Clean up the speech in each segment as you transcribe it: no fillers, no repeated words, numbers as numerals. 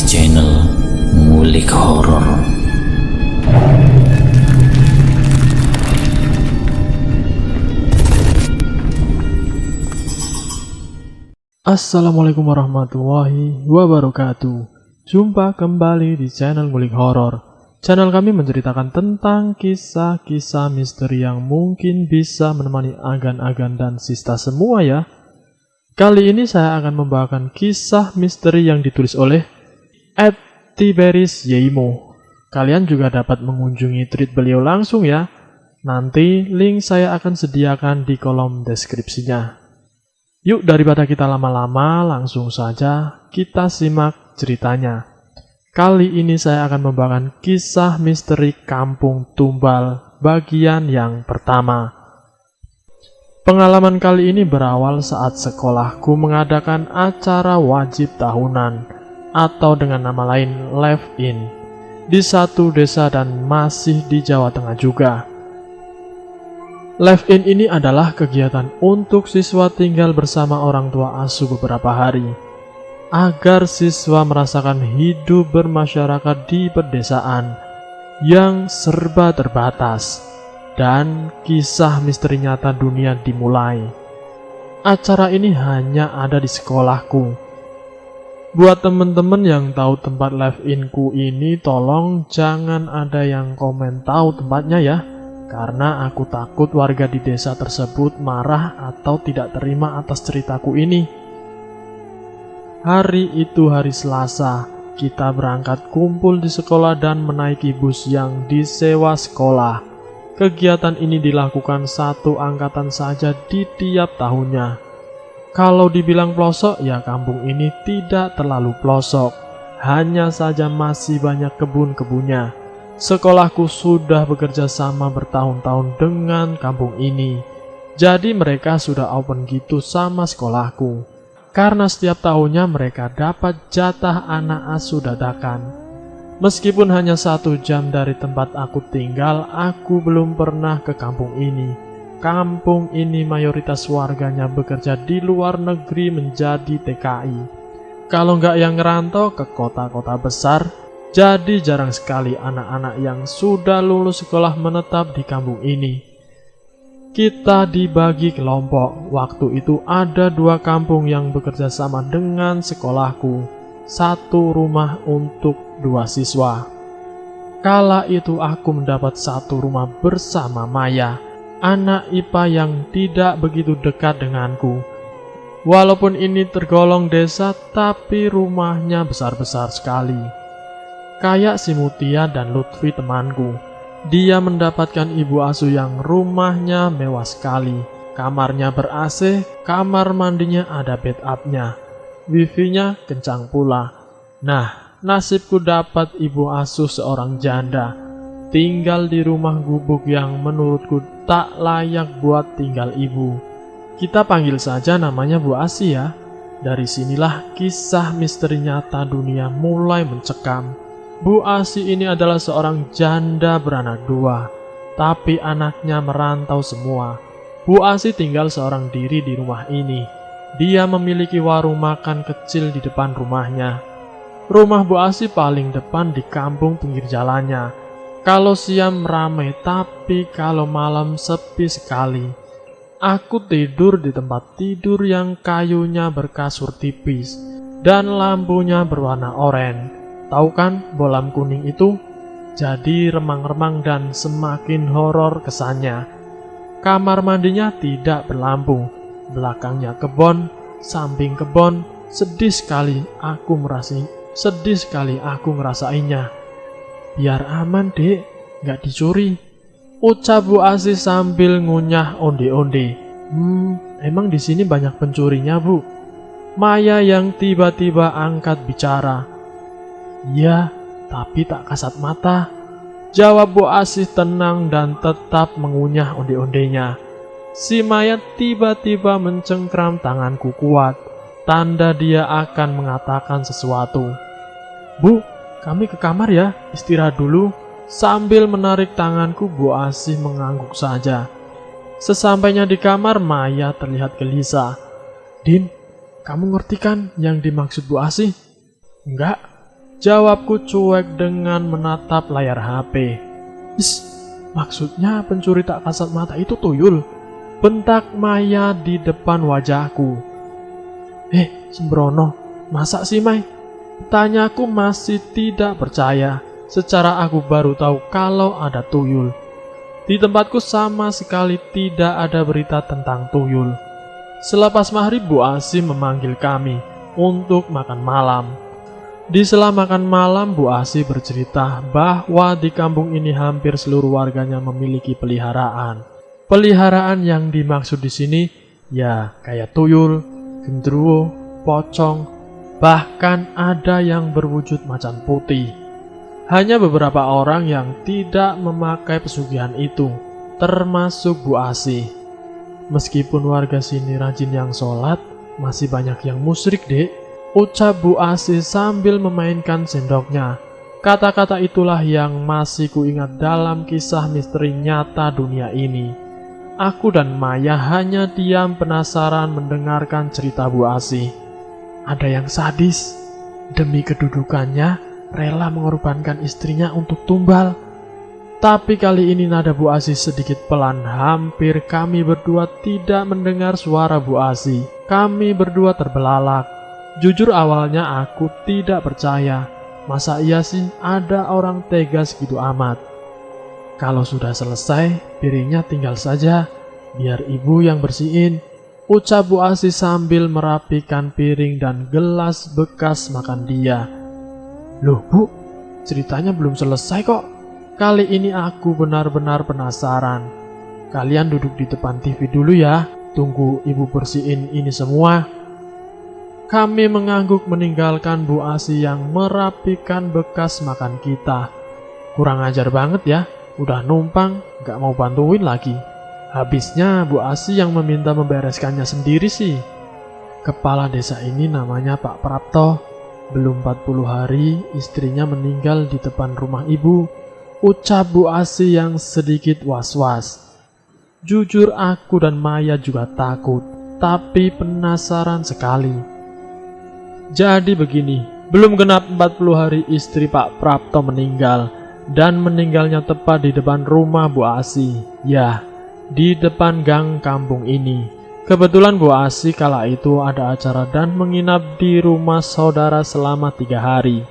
channel Ngulik Horor. Assalamualaikum warahmatullahi wabarakatuh. Jumpa kembali di channel Ngulik Horor. Channel kami menceritakan tentang kisah-kisah misteri yang mungkin bisa menemani agan-agan dan sista semua ya. Kali ini saya akan membawakan kisah misteri yang ditulis oleh @tiberisyeimo. Kalian juga dapat mengunjungi tweet beliau langsung ya. Nanti link saya akan sediakan di kolom deskripsinya. Yuk, daripada kita lama-lama, langsung saja kita simak ceritanya. Kali ini saya akan membawakan kisah misteri Kampung Tumbal bagian yang pertama. Pengalaman kali ini berawal saat sekolahku mengadakan acara wajib tahunan atau dengan nama lain Live-In di satu desa dan masih di Jawa Tengah juga. Live-In ini adalah kegiatan untuk siswa tinggal bersama orang tua asuh beberapa hari, agar siswa merasakan hidup bermasyarakat di pedesaan yang serba terbatas, dan kisah misteri nyata dunia dimulai. Acara ini hanya ada di sekolahku. Buat teman-teman yang tahu tempat Live-In-ku ini, tolong jangan ada yang komen tahu tempatnya ya. Karena aku takut warga di desa tersebut marah atau tidak terima atas ceritaku ini. Hari itu hari Selasa, kita berangkat kumpul di sekolah dan menaiki bus yang disewa sekolah. Kegiatan ini dilakukan satu angkatan saja di tiap tahunnya. Kalau dibilang pelosok, ya kampung ini tidak terlalu pelosok. Hanya saja masih banyak kebun-kebunnya. Sekolahku sudah bekerja sama bertahun-tahun dengan kampung ini. Jadi mereka sudah open gitu sama sekolahku. Karena setiap tahunnya mereka dapat jatah anak asuh dadakan. Meskipun hanya 1 jam dari tempat aku tinggal, aku belum pernah ke kampung ini. Kampung ini mayoritas warganya bekerja di luar negeri menjadi TKI. Kalau nggak yang ngerantau ke kota-kota besar, jadi jarang sekali anak-anak yang sudah lulus sekolah menetap di kampung ini. Kita dibagi kelompok. Waktu itu ada 2 kampung yang bekerja sama dengan sekolahku. 1 rumah untuk 2 siswa. Kala itu aku mendapat 1 rumah bersama Maya, anak IPA yang tidak begitu dekat denganku. Walaupun ini tergolong desa, tapi rumahnya besar-besar sekali. Kayak si Mutia dan Lutfi temanku. Dia mendapatkan ibu asuh yang rumahnya mewah sekali. Kamarnya ber-AC, kamar mandinya ada bed up-nya. Wifi-nya kencang pula. Nah, nasibku dapat ibu asuh seorang janda. Tinggal di rumah gubuk yang menurutku tak layak buat tinggal ibu. Kita panggil saja namanya Bu Asi ya. Dari sinilah kisah misteri nyata dunia mulai mencekam. Bu Asi ini adalah seorang janda beranak 2, tapi anaknya merantau semua. Bu Asi tinggal seorang diri di rumah ini. Dia memiliki warung makan kecil di depan rumahnya. Rumah Bu Asi paling depan di kampung pinggir jalannya. Kalau siang ramai, tapi kalau malam sepi sekali. Aku tidur di tempat tidur yang kayunya berkasur tipis dan lampunya berwarna oranye. Tahu kan bolam kuning itu? Jadi remang-remang dan semakin horor kesannya. Kamar mandinya tidak berlampu. Belakangnya kebon, samping kebon. Sedih sekali aku ngerasainnya. Biar aman dek, gak dicuri, ucap Bu Asi sambil ngunyah onde-onde. Emang di sini banyak pencurinya Bu? Maya yang tiba-tiba angkat bicara. Iya, tapi tak kasat mata, jawab Bu Asih tenang dan tetap mengunyah onde-ondenya. Si Maya tiba-tiba mencengkram tanganku kuat, tanda dia akan mengatakan sesuatu. Bu, kami ke kamar ya, istirahat dulu. Sambil menarik tanganku, Bu Asih mengangguk saja. Sesampainya di kamar, Maya terlihat gelisah. Din, kamu ngerti kan yang dimaksud Bu Asih? Enggak. Jawabku cuek dengan menatap layar HP. Maksudnya pencuri tak kasat mata itu tuyul? Bentak Maya di depan wajahku. Sembrono, masa sih Mai? Tanyaku masih tidak percaya. Secara aku baru tahu kalau ada tuyul. Di tempatku sama sekali tidak ada berita tentang tuyul. Selepas maghrib Bu Asi memanggil kami untuk makan malam. Di sela makan malam, Bu Asi bercerita bahwa di kampung ini hampir seluruh warganya memiliki peliharaan. Peliharaan yang dimaksud di sini ya kayak tuyul, genderuwo, pocong, bahkan ada yang berwujud macan putih. Hanya beberapa orang yang tidak memakai pesugihan itu, termasuk Bu Asi. Meskipun warga sini rajin yang sholat, masih banyak yang musyrik, Dek. Ucap Bu Asi sambil memainkan sendoknya. Kata-kata itulah yang masih kuingat dalam kisah misteri nyata dunia ini. Aku dan Maya hanya diam penasaran mendengarkan cerita Bu Asi. Ada yang sadis, demi kedudukannya rela mengorbankan istrinya untuk tumbal. Tapi kali ini nada Bu Asi sedikit pelan, hampir kami berdua tidak mendengar suara Bu Asi. Kami berdua terbelalak. Jujur awalnya aku tidak percaya. Masa iya sih ada orang tega segitu amat? Kalau sudah selesai, piringnya tinggal saja, biar ibu yang bersihin. Ucap Bu Asi sambil merapikan piring dan gelas bekas makan dia. Loh Bu, ceritanya belum selesai kok. Kali ini aku benar-benar penasaran. Kalian duduk di depan TV dulu ya, tunggu ibu bersihin ini semua. Kami mengangguk meninggalkan Bu Asi yang merapikan bekas makan kita. Kurang ajar banget ya, udah numpang, gak mau bantuin lagi. Habisnya Bu Asi yang meminta membereskannya sendiri sih. Kepala desa ini namanya Pak Prapto. Belum 40 hari istrinya meninggal di depan rumah ibu. Ucap Bu Asi yang sedikit was-was. Jujur aku dan Maya juga takut, tapi penasaran sekali. Jadi begini, belum genap 40 hari istri Pak Prapto meninggal, dan meninggalnya tepat di depan rumah Bu Asi. Ya, di depan gang kampung ini. Kebetulan Bu Asi kala itu ada acara dan menginap di rumah saudara selama 3 hari.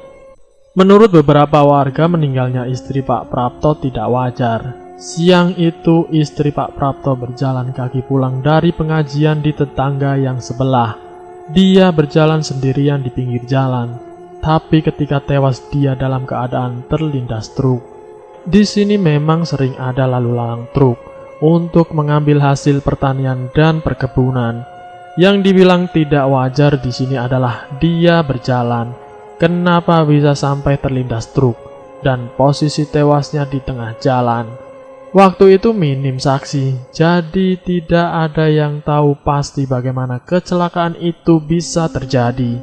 Menurut beberapa warga, meninggalnya istri Pak Prapto tidak wajar. Siang itu istri Pak Prapto berjalan kaki pulang dari pengajian di tetangga yang sebelah. Dia berjalan sendirian di pinggir jalan, tapi ketika tewas dia dalam keadaan terlindas truk. Di sini memang sering ada lalu lalang truk untuk mengambil hasil pertanian dan perkebunan. Yang dibilang tidak wajar di sini adalah dia berjalan. Kenapa bisa sampai terlindas truk dan posisi tewasnya di tengah jalan? Waktu itu minim saksi, jadi tidak ada yang tahu pasti bagaimana kecelakaan itu bisa terjadi.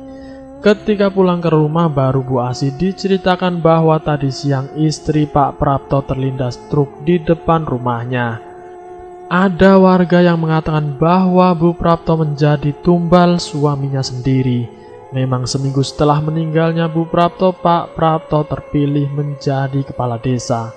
Ketika pulang ke rumah baru Bu Asi diceritakan bahwa tadi siang istri Pak Prapto terlindas truk di depan rumahnya. Ada warga yang mengatakan bahwa Bu Prapto menjadi tumbal suaminya sendiri. Memang seminggu setelah meninggalnya Bu Prapto, Pak Prapto terpilih menjadi kepala desa.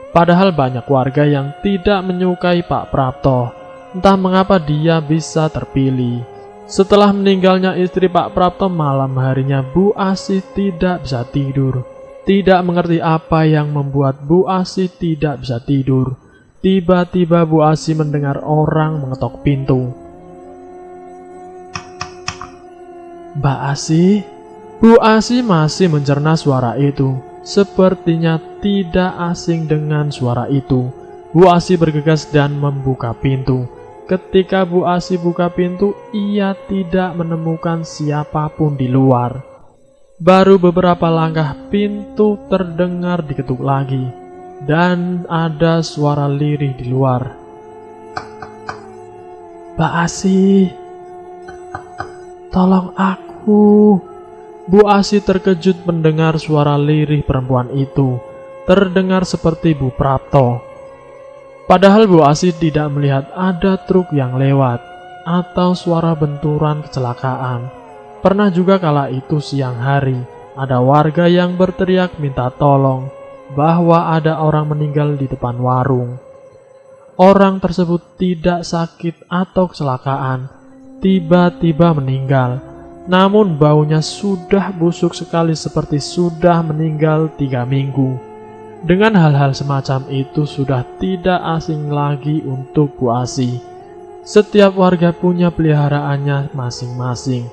Padahal banyak warga yang tidak menyukai Pak Prapto. Entah mengapa dia bisa terpilih. Setelah meninggalnya istri Pak Prapto, malam harinya Bu Asi tidak bisa tidur. Tidak mengerti apa yang membuat Bu Asi tidak bisa tidur. Tiba-tiba Bu Asi mendengar orang mengetok pintu. Mbak Asi? Bu Asi masih mencerna suara itu. Sepertinya tidak asing dengan suara itu. Bu Asi bergegas dan membuka pintu. Ketika Bu Asi buka pintu, ia tidak menemukan siapapun di luar. Baru beberapa langkah pintu terdengar diketuk lagi, dan ada suara lirih di luar. Mbak Asi, tolong aku. Bu Asi terkejut mendengar suara lirih perempuan itu. Terdengar seperti Bu Prapto. Padahal Bu Asi tidak melihat ada truk yang lewat atau suara benturan kecelakaan. Pernah juga kala itu siang hari, ada warga yang berteriak minta tolong bahwa ada orang meninggal di depan warung. Orang tersebut tidak sakit atau kecelakaan, tiba-tiba meninggal. Namun baunya sudah busuk sekali seperti sudah meninggal 3 minggu. Dengan hal-hal semacam itu sudah tidak asing lagi untuk Bu Asih. Setiap warga punya peliharaannya masing-masing.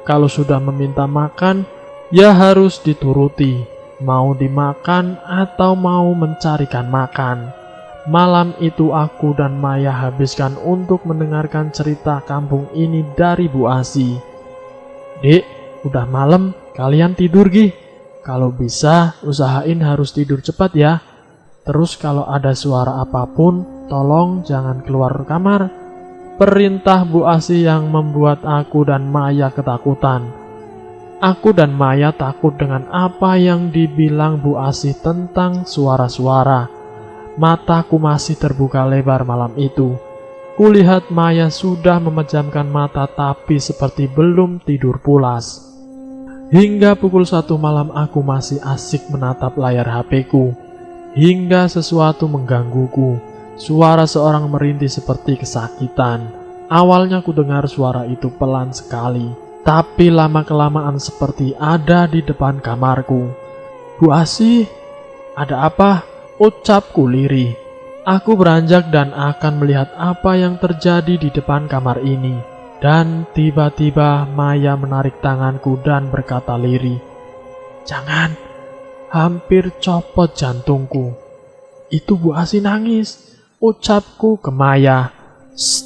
Kalau sudah meminta makan, ya harus dituruti, mau dimakan atau mau mencarikan makan. Malam itu aku dan Maya habiskan untuk mendengarkan cerita kampung ini dari Bu Asih. Dek, udah malam, kalian tidur gih. Kalau bisa, usahain harus tidur cepat ya. Terus kalau ada suara apapun, tolong jangan keluar kamar. Perintah Bu Asih yang membuat aku dan Maya ketakutan. Aku dan Maya takut dengan apa yang dibilang Bu Asih tentang suara-suara. Mataku masih terbuka lebar malam itu. Kulihat Maya sudah memejamkan mata tapi seperti belum tidur pulas. Hingga pukul 1 malam aku masih asik menatap layar HP-ku. Hingga sesuatu menggangguku. Suara seorang merintih seperti kesakitan. Awalnya ku dengar suara itu pelan sekali, tapi lama-kelamaan seperti ada di depan kamarku. Bu Asih, ada apa? Ucapku lirih. Aku beranjak dan akan melihat apa yang terjadi di depan kamar ini. Dan tiba-tiba Maya menarik tanganku dan berkata lirih, "Jangan, hampir copot jantungku." "Itu Bu Asih nangis," ucapku ke Maya. "Shh,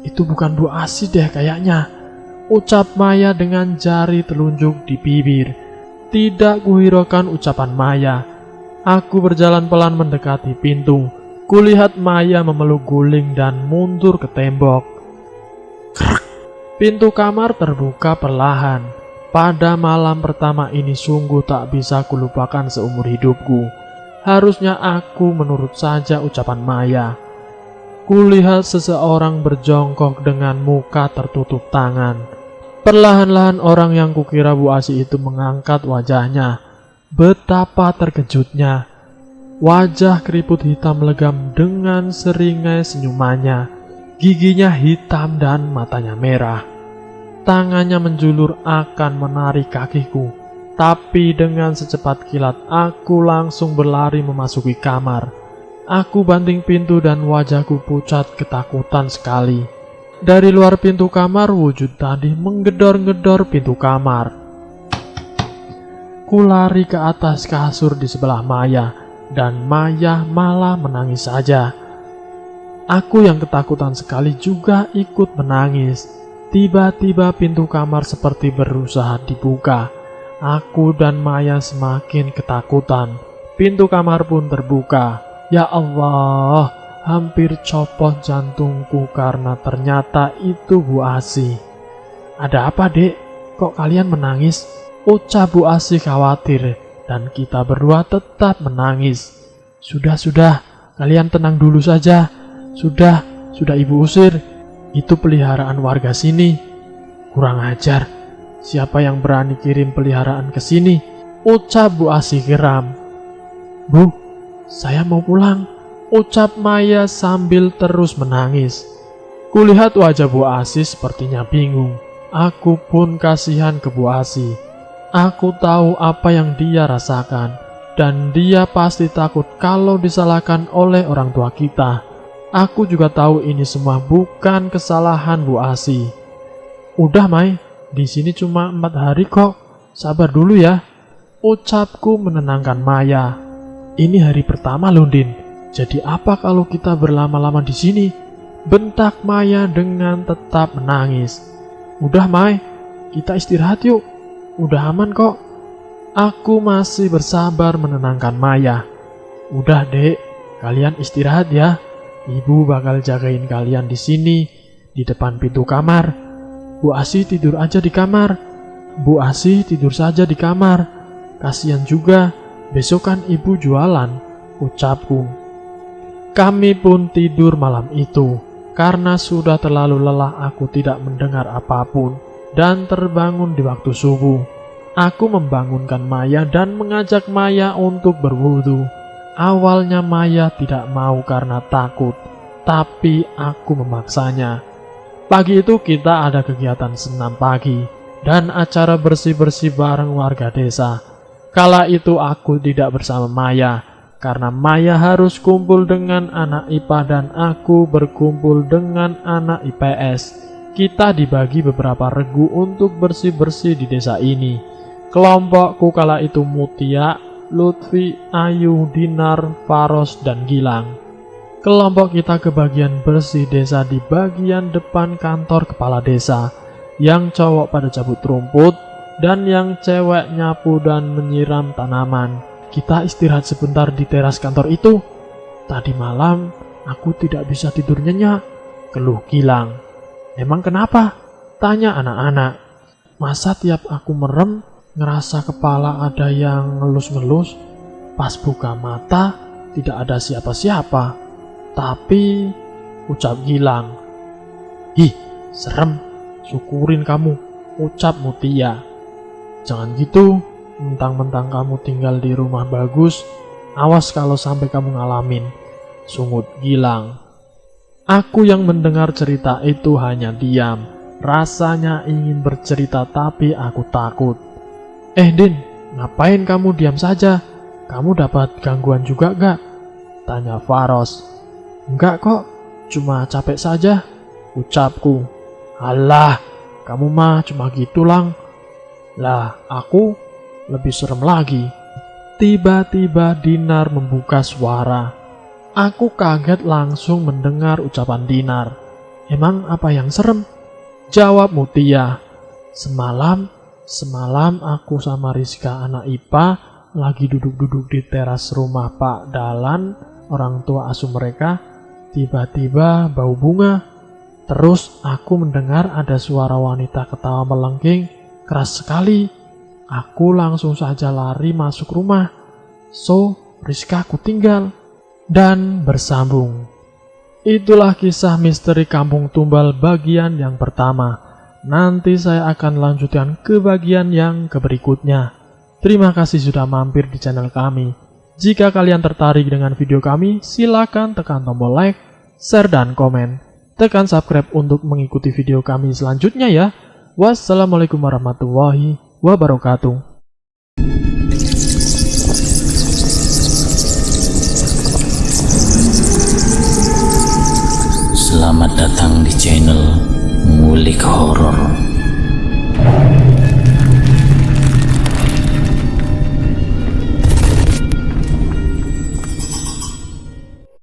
itu bukan Bu Asih deh kayaknya," ucap Maya dengan jari telunjuk di bibir. Tidak kuhiraukan ucapan Maya. Aku berjalan pelan mendekati pintu. Kulihat Maya memeluk guling dan mundur ke tembok. Krek. Pintu kamar terbuka perlahan. Pada malam pertama ini sungguh tak bisa kulupakan seumur hidupku. Harusnya aku menurut saja ucapan Maya. Kulihat seseorang berjongkok dengan muka tertutup tangan. Perlahan-lahan orang yang kukira Bu Asih itu mengangkat wajahnya. Betapa terkejutnya. Wajah keriput hitam legam dengan seringai senyumannya. Giginya hitam dan matanya merah. Tangannya menjulur akan menarik kakiku. Tapi dengan secepat kilat aku langsung berlari memasuki kamar. Aku banting pintu dan wajahku pucat ketakutan sekali. Dari luar pintu kamar wujud tadi menggedor-gedor pintu kamar. Ku lari ke atas kasur di sebelah Maya. Dan Maya malah menangis saja. Aku yang ketakutan sekali juga ikut menangis. Tiba-tiba pintu kamar seperti berusaha dibuka. Aku dan Maya semakin ketakutan. Pintu kamar pun terbuka. Ya Allah, hampir copot jantungku karena ternyata itu Bu Asih. "Ada apa, Dek? Kok kalian menangis?" ucap Bu Asih khawatir. Dan kita berdua tetap menangis. Sudah, kalian tenang dulu saja. Sudah Ibu usir. Itu peliharaan warga sini. Kurang ajar. Siapa yang berani kirim peliharaan ke sini? Ucap Bu Asih geram. "Bu, saya mau pulang," ucap Maya sambil terus menangis. Kulihat wajah Bu Asih sepertinya bingung. Aku pun kasihan ke Bu Asih. Aku tahu apa yang dia rasakan, dan dia pasti takut kalau disalahkan oleh orang tua kita. Aku juga tahu ini semua bukan kesalahan Bu Asih. "Udah, Mai, di sini cuma 4 hari kok. Sabar dulu ya," ucapku menenangkan Maya. "Ini hari pertama loh, Din. Jadi apa kalau kita berlama-lama di sini?" bentak Maya dengan tetap menangis. "Udah, Mai, kita istirahat yuk. Udah aman kok." Aku masih bersabar menenangkan Maya. "Udah, Dek, kalian istirahat ya. Ibu bakal jagain kalian di sini, di depan pintu kamar. Bu Asih tidur aja di kamar. Bu Asih tidur saja di kamar. Kasihan juga, besok kan ibu jualan," ucapku. Kami pun tidur malam itu. Karena sudah terlalu lelah aku tidak mendengar apapun dan terbangun di waktu subuh. Aku membangunkan Maya dan mengajak Maya untuk berwudu. Awalnya Maya tidak mau karena takut, tapi aku memaksanya. Pagi itu kita ada kegiatan senam pagi dan acara bersih-bersih bareng warga desa. Kala itu aku tidak bersama Maya, karena Maya harus kumpul dengan anak IPA dan aku berkumpul dengan anak IPS. Kita dibagi beberapa regu untuk bersih-bersih di desa ini. Kelompokku kala itu Mutia, Lutfi, Ayu, Dinar, Faros, dan Gilang. Kelompok kita kebagian bersih desa di bagian depan kantor kepala desa. Yang cowok pada cabut rumput dan yang cewek nyapu dan menyiram tanaman. Kita istirahat sebentar di teras kantor itu. Tadi malam aku tidak bisa tidur nyenyak, keluh Gilang. Emang kenapa? Tanya anak-anak. Masa tiap aku merem, ngerasa kepala ada yang ngelus-ngelus, pas buka mata tidak ada siapa-siapa. Tapi, ucap Gilang. Ih, serem, syukurin kamu, ucap Mutia. Jangan gitu, mentang-mentang kamu tinggal di rumah bagus, awas kalau sampai kamu ngalamin, sungut Gilang. Aku yang mendengar cerita itu hanya diam, rasanya ingin bercerita tapi aku takut. Din, ngapain kamu diam saja? Kamu dapat gangguan juga gak? Tanya Faros. Enggak kok, cuma capek saja, ucapku. Alah, kamu mah cuma gitu lang. Lah, aku lebih serem lagi. Tiba-tiba Dinar membuka suara. Aku kaget langsung mendengar ucapan Dinar. Emang apa yang serem? Jawab Mutia. Semalam aku sama Rizka anak IPA lagi duduk-duduk di teras rumah Pak Dalan, orang tua asuh mereka. Tiba-tiba bau bunga. Terus aku mendengar ada suara wanita ketawa melengking, keras sekali. Aku langsung saja lari masuk rumah. So, Rizka aku tinggal. Dan bersambung. Itulah kisah misteri Kampung Tumbal bagian yang pertama. Nanti saya akan lanjutkan ke bagian yang berikutnya. Terima kasih sudah mampir di channel kami. Jika kalian tertarik dengan video kami, silakan tekan tombol like, share, dan komen. Tekan subscribe untuk mengikuti video kami selanjutnya ya. Wassalamualaikum warahmatullahi wabarakatuh. Selamat datang di channel Ngulik Horor.